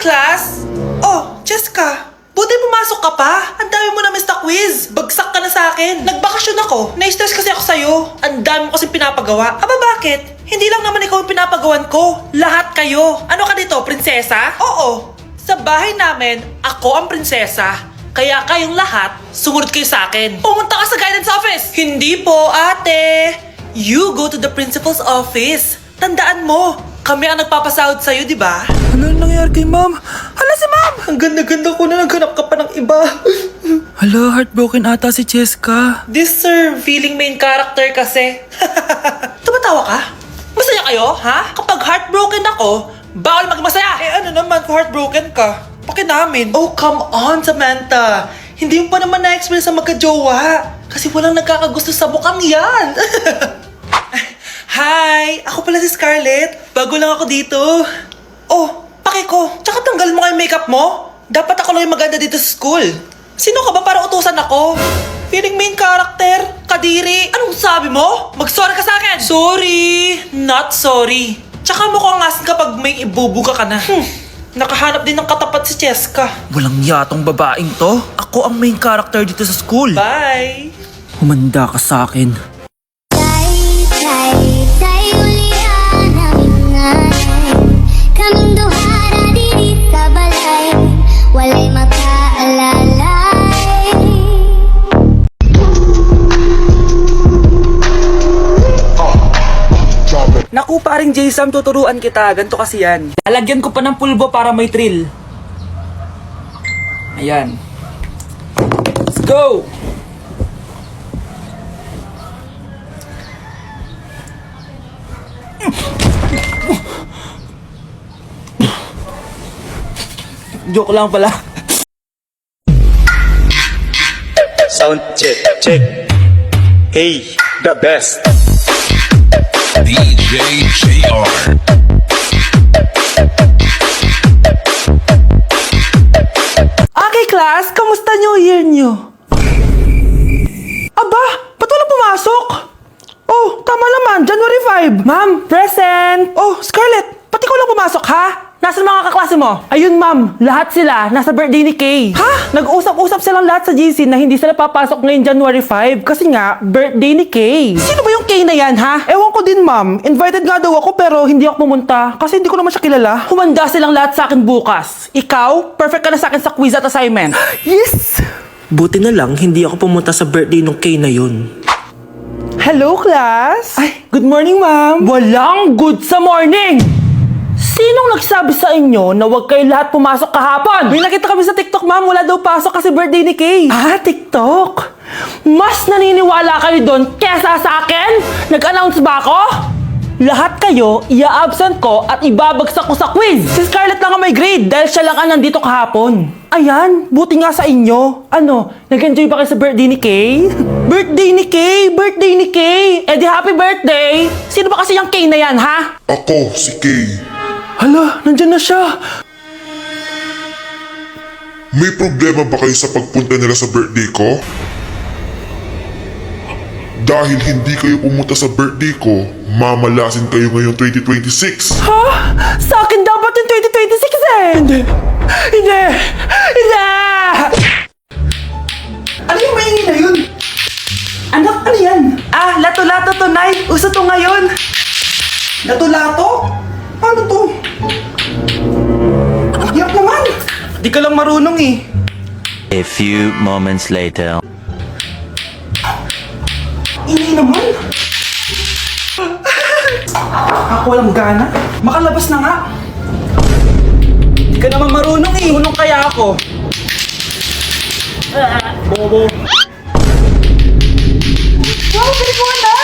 class! Oh, Cheska! Buti pumasok ka pa! Ang dami mo na miss na quiz! Bagsak ka na sa akin! Nagbakasyon ako! Na-stress kasi ako sa'yo! Ang dami mo kasi pinapagawa! Aba bakit? Hindi lang naman ikaw ang pinapagawan ko! Lahat kayo! Ano ka dito, prinsesa? Oo! Sa bahay namin, ako ang prinsesa. Kaya kayong lahat, sumunod kayo sa akin. Pumunta ka sa guidance office! Hindi po, ate! You go to the principal's office. Tandaan mo, kami ang nagpapasahod sa'yo, di ba? Ano nangyari kay ma'am? Hala si ma'am! Ang ganda-ganda ko na naghanap ka pa ng iba. Hala, heartbroken ata si Cheska. This sir, feeling main character kasi. Tumatawa ka? Masaya kayo, ha? Kapag heartbroken ako, bawal maging masaya. Eh ano naman kung heartbroken ka? Pakinamin. Oh, come on, Samantha. Hindi mo pa naman na-experience sa magka-jowa. Kasi walang nagkakagusto sa mukhang yan. Hi! Ako pala si Scarlett. Bago lang ako dito. Oh, pake ko. Tsaka tanggal mo yung makeup mo. Dapat ako lang yung maganda dito sa school. Sino ka ba para utusan ako? Feeling main character? Kadiri? Anong sabi mo? Mag-sorry ka sa akin! Sorry! Not sorry. Tsaka mukhang asin kapag may ibubuga ka na. Nakahanap din ng katapat si Cheska. Walang yatong babaeng to. Ako ang main character dito sa school. Bye! Humanda ka sa akin. Kaming duhara diri sa balay, walay makaalalay. Naku, paring J-Sam, tuturuan kita. Ganto kasi yan. Lalagyan ko pa ng pulbo para may thrill. Ayan. Let's go! Joke lang pala. Sound check, check. Hey, the best. DJ JR. Okay, class. Kamusta New Year nyo? Aba, ba't walang pumasok? Oh, tama naman. January 5. Ma'am, present. Oh, Scarlett, pati ko lang pumasok, ha? Nasaan mga kaklase mo? Ayun, ma'am. Lahat sila nasa birthday ni Kay. Ha? Nag-usap-usap silang lahat sa GC na hindi sila papasok ngayon January 5 kasi nga, birthday ni Kay. Sino ba yung Kay na yan, ha? Ewan ko din, ma'am. Invited nga daw ako pero hindi ako pumunta kasi hindi ko naman siya kilala. Humanda silang lahat sa akin bukas. Ikaw, perfect ka na sa akin sa quiz at assignment. Yes! Buti na lang, hindi ako pumunta sa birthday nung Kay na yun. Hello, class! Ay, good morning, ma'am! Walang good sa morning! Sinong nagsabi sa inyo na huwag kayo lahat pumasok kahapon? May nakita kami sa TikTok, ma'am. Wala daw pasok kasi birthday ni Kay. Ah, TikTok? Mas naniniwala kayo doon kesa sa akin? Nag-announce ba ako? Lahat kayo, ia-absent ko at ibabagsak ko sa quiz. Si Scarlett lang ang may grade dahil siya lang ang nandito kahapon. Ayan, buti nga sa inyo. Ano, nag-enjoy ba kayo sa birthday ni Kay? Birthday ni Kay! Birthday ni Kay! Eh di happy birthday! Sino ba kasi yung Kay na yan, ha? Ako, si Kay. Hala, nandyan na siya. May problema ba kayo sa pagpunta nila sa birthday ko? Dahil hindi kayo pumunta sa birthday ko, mamalasin kayo ngayong 2026. Ha? Sa akin dapat yung 2026 eh! Hindi! Hindi! Hindi! Ano yung maingin na yun? Anak, ano yan? Ah, lato-lato to, Nay. Uso to ngayon. Lato-lato? Ano to? Yak naman! Di ka lang marunong eh. A few moments later. Ini naman. Ako walang gana. Makalabas na nga. Di ka naman marunong eh. Marunong kaya ako. Bobo. Wow, pili ko na!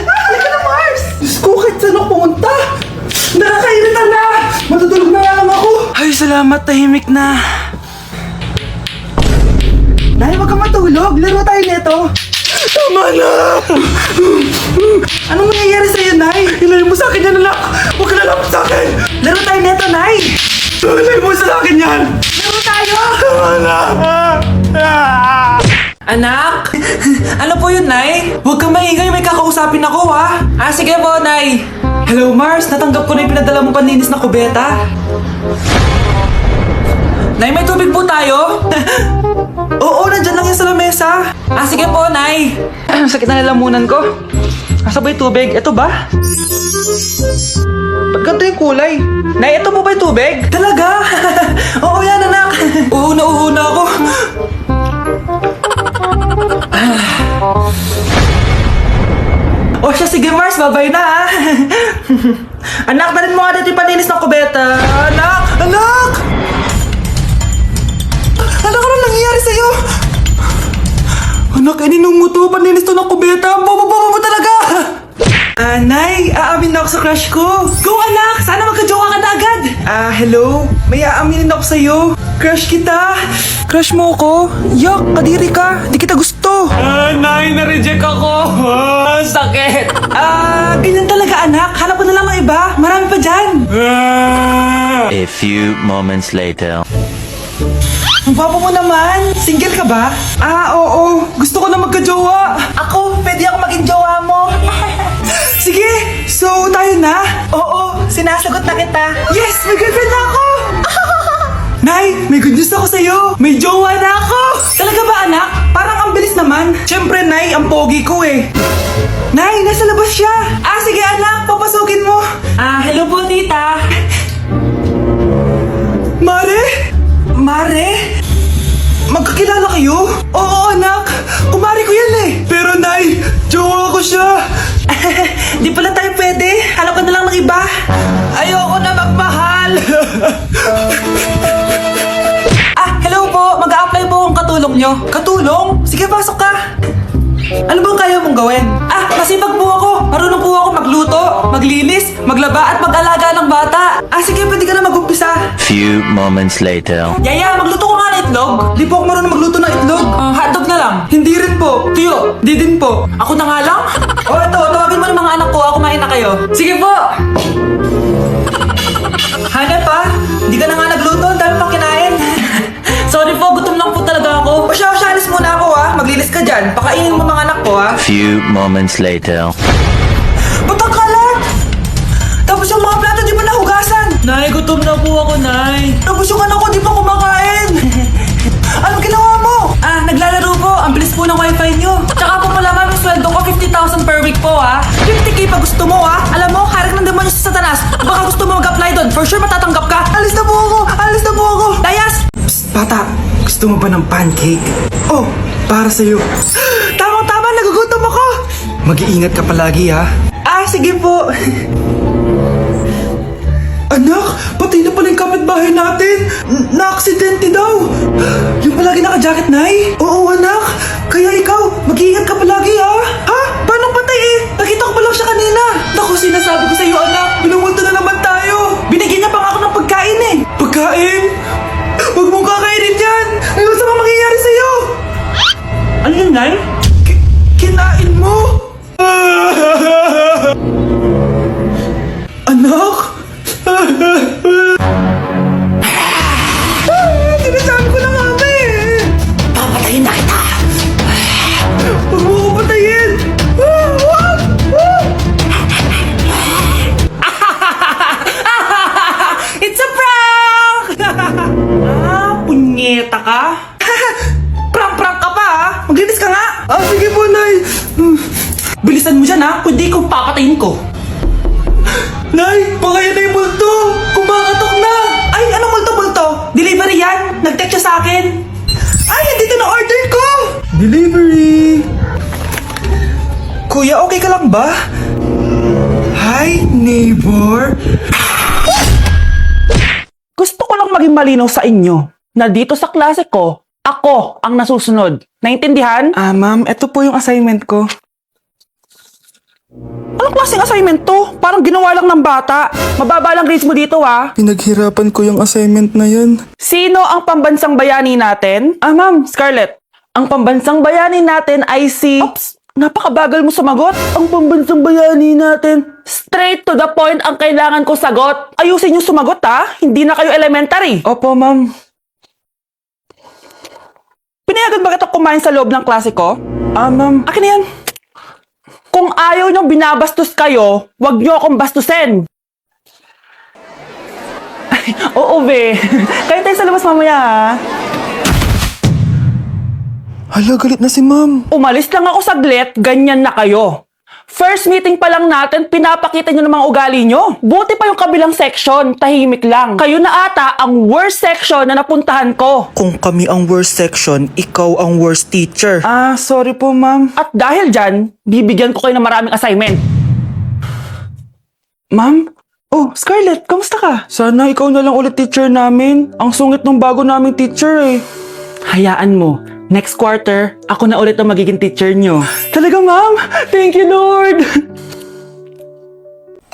Halika na, Mars! Diyos ko, kahit saan ako pumunta? Nakakairita na! Matutulog na nga lang ako! Ay, salamat. Tahimik na. Dahil wag kang matulog, laro tayo nito. Tama na! Anong nangyayari sa'yo, Nay? Ilayo mo sa akin yan, anak! Huwag ka lalapit sa akin! Laro tayo neto, Nay! Ilayo mo sa akin yan! Laro tayo! Tama na! Anak! Ano po yun, Nay? Huwag kang maingay, may kakausapin ako, ha? Ah, sige po, Nay! Hello, Mars! Natanggap ko na yung pinadala mo paninis na kubeta. Nay, may tubig po tayo? Oo, nandyan lang yan sa lamesa. Ah, sige po, Nay. Sakit na lalamunan ko. Asa ba yung tubig? Ito ba? Ba't ganito yung kulay? Nay, ito po ba yung tubig? Talaga? Oo yan, anak. Oo na ako. O siya, sige Mars, babay na ha. Anak, dalhin mo nga dito yung paninis ng kubeta. Anak! Anak! Anak, ano nangyayari sa'yo? Anak, ininong mo to. Paninis to ng kubeta. Bobo mo talaga. Nay, aamin na ako sa crush ko. Go anak! Sana magka-jowa ka na agad. Hello? May aaminin ako sa'yo. Crush kita. Crush mo ako? Yak, kadiri ka. Di kita gusto. Nay, na-reject ako. Sakit. Ganyan talaga anak. Hanap ko na lang ng iba. Marami pa dyan. A few moments later. Ang gwapo mo naman. Single ka ba? Oo. Gusto ko na magka-jowa. Ako, pwede ako maging jowa mo. Sige, so tayo na? Oo, sinasagot na kita. Yes, may girlfriend na ako. Nay, may good news ako sa'yo. May jowa na ako. Talaga ba anak? Parang ang bilis naman. Siyempre, Nay, ang pogi ko eh. Nay, nasa labas siya. Sige anak, papasukin mo. Hello po tita. Mare? Magkakilala kayo? Oo, anak. Kumari ko yan eh. Pero, Nay, jowa ko siya. Di pala tayo pwede. Hanap ka na lang ng iba. Ayoko na magmahal. Hello po. Mag-a-apply po akong katulong nyo. Katulong? Sige, pasok ka. Ano bang kaya mong gawin? Masipag po ako. Marunong po ako magluto, maglinis, maglaba at mag-alaga ng bata. Sige, pwede ka na mag-umpisa. Few moments later. Yaya, magluto ko nga ng itlog. Di po ako marunong magluto ng itlog. Hotdog na lang. Hindi rin po. Tiyo, di din po. Ako na nga lang? Ito, tawagin mo ng mga anak ko. Kumain na kayo. Sige po. Hanap pa? Di ka na nga nagluto. Ang dami pang kinain. Sorry po, gutom lang po talaga ako. Siya, alis muna ako Maglinis ka dyan. Pakainin mo mga anak ko Few moments later. Ba't ang kalat? Tapos yung mga plato di ba nahugasan? Nay, gutom na po ako, Nay. Tapos yung anak ko di pa kumakain. Anong ginawa mo? Naglalaro po. Ang bilis po ng wifi nyo. Tsaka po pala ma'am, yung sweldo ko 50,000 per week po 50k pa gusto mo Alam mo, harik ng demonyo sa Satanas. Baka gusto mo mag-apply doon. For sure matatanggap ka. Alis na po ako. Dayas! Psst, bata. Gusto mo ba ng pancake? Oh, para sa'yo. Tama, nagugutom ako. Mag-iingat ka palagi sige po. Anak, patay na pala yung kapitbahay natin. Na-aksidente daw. Yung palagi naka-jacket, Nay? Oo, anak. Kaya ikaw, mag-iingat ka palagi, Paano patay Nakita ko pa lang siya kanina. Naku, sinasabi ko sa'yo, anak. Binumulto na naman tayo. Binigyan niya pa nga ako ng pagkain Pagkain? Huwag mong kakainin yan. Ano sa mga mangyayari sa'yo? Ano yun, Nay? Kinain mo? Anak? Sinasabi ko na nga Papatayin na kita. Huwag mo ko patayin. It's a prank! Punyeta ka? Prank ka pa Maglinis ka nga. Sige po, Nay. Bilisan mo dyan kundi ikaw papatayin ko. Nay, baka yan na yung multo. Kumakatok na. Ay, anong multo? Delivery yan. Nag-text siya sa akin. Ay, andito na order ko. Delivery. Kuya, okay ka lang ba? Hi, neighbor. Gusto ko lang maging malinaw sa inyo na dito sa klase ko, ako ang nasusunod. Naintindihan? Ma'am, ito po yung assignment ko. Anong klaseng assignment to? Parang ginawa lang ng bata. Mababa lang grades mo dito Pinaghirapan ko yung assignment na yun. Sino ang pambansang bayani natin? Ma'am, Scarlett. Ang pambansang bayani natin ay si... Oops! Napakabagal mo sumagot. Ang pambansang bayani natin. Straight to the point ang kailangan ko sagot. Ayusin yung sumagot Hindi na kayo elementary. Opo, ma'am. Pinayagan ba kita kumain sa loob ng klase ko? Ma'am. Akin na yan. Kung ayaw niyong binabastos kayo, wag niyo akong bastusin. Oo, be. Kayo tayo sa labas mamaya, ha? Hala, galit na si ma'am. Umalis lang ako saglit, ganyan na kayo. First meeting pa lang natin, pinapakita nyo ng mga ugali nyo. Buti pa yung kabilang section, tahimik lang. Kayo na ata ang worst section na napuntahan ko. Kung kami ang worst section, ikaw ang worst teacher. Ah, sorry po, ma'am. At dahil dyan, bibigyan ko kayo ng maraming assignment. Ma'am? Oh, Scarlett, kamusta ka? Sana ikaw na lang ulit teacher namin. Ang sungit ng bago naming teacher eh. Hayaan mo. Next quarter, ako na ulit ang magiging teacher nyo. Talaga, ma'am? Thank you, Lord!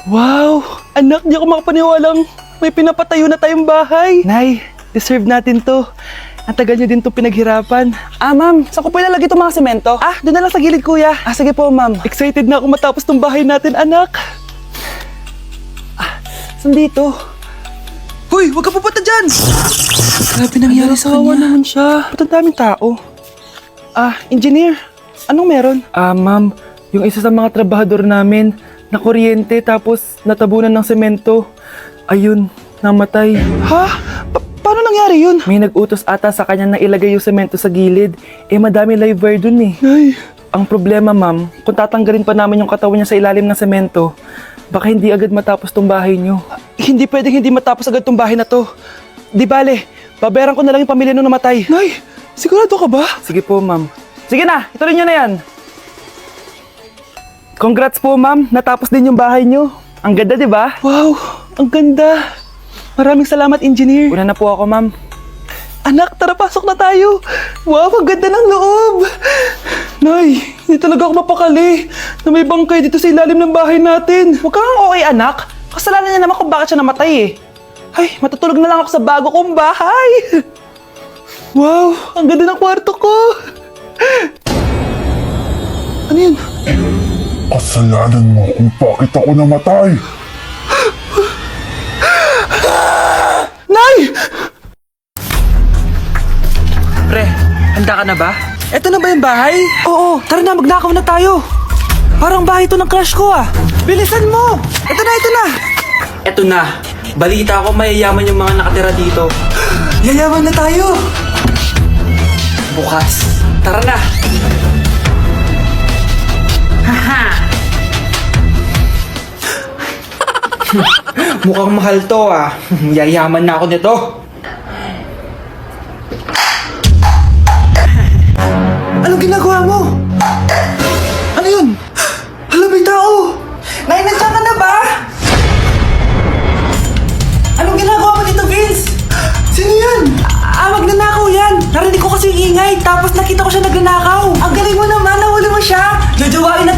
Wow! Anak, di ako makapaniwalang may pinapatayo na tayong bahay. Nay, deserve natin to. Ang tagal nyo din to pinaghirapan. Ah, ma'am, saan ko pa ilalagay itong mga semento? Ah, doon na lang sa gilid, kuya. Ah, sige po, ma'am. Excited na ako matapos tong bahay natin, anak. Ah, saan dito? Hoy, huwag ka pupunta dyan! Grabe nangyari sa kanya. Naman siya. Ba't ang daming tao? Ah, engineer. Anong meron? Ah, ma'am. Yung isa sa mga trabahador namin, nakuryente tapos natabunan ng semento. Ayun, namatay. Ha? Paano nangyari yun? May nag-utos ata sa kanya na ilagay yung semento sa gilid. Eh, madami live wire dun eh. Ay. Ang problema, ma'am, kung tatanggalin pa namin yung katawan niya sa ilalim ng semento, baka hindi agad matapos tong bahay niyo. Hindi pwedeng hindi matapos agad tong bahay na to. Di bale, babayaran ko na lang yung pamilya nung namatay. Nay, sigurado ka ba? Sige po, ma'am. Sige na, ituloy niyo na yan. Congrats po, ma'am. Natapos din yung bahay niyo. Ang ganda, di ba? Wow, ang ganda. Maraming salamat, engineer. Una na po ako, ma'am. Anak, tara pasok na tayo. Wow, ang ganda ng loob. Nay, hindi talaga ako mapakali na may bangkay dito sa ilalim ng bahay natin. Huwag kang okay, anak. Kasalanan niya naman kung bakit siya namatay eh. Ay, matutulog na lang ako sa bago kong bahay. Wow, ang ganda ng kwarto ko. Ano yun? Kasalanan mo kung bakit ako namatay. Nay! Pre, handa ka na ba? Eto na ba yung bahay? Oo, tara na, magnakaw na tayo. Parang bahay to ng crush ko ah. Bilisan mo! Ito na! Eto na, balita ko mayayaman yung mga nakatira dito. Yayaman na tayo! Bukas, tara na! Mukhang mahal to ah. Yayaman na ako nito. Anong ginagawa mo? Ano yun? Hala, may tao! Nay, nandiyan ka na ba? Anong ginagawa mo dito, Vince? Sino yan? Magnanakaw yan! Narinig ko kasi yung ingay, tapos nakita ko siya nagnanakaw. Ang galing mo naman, nahuli mo siya! Jajawain na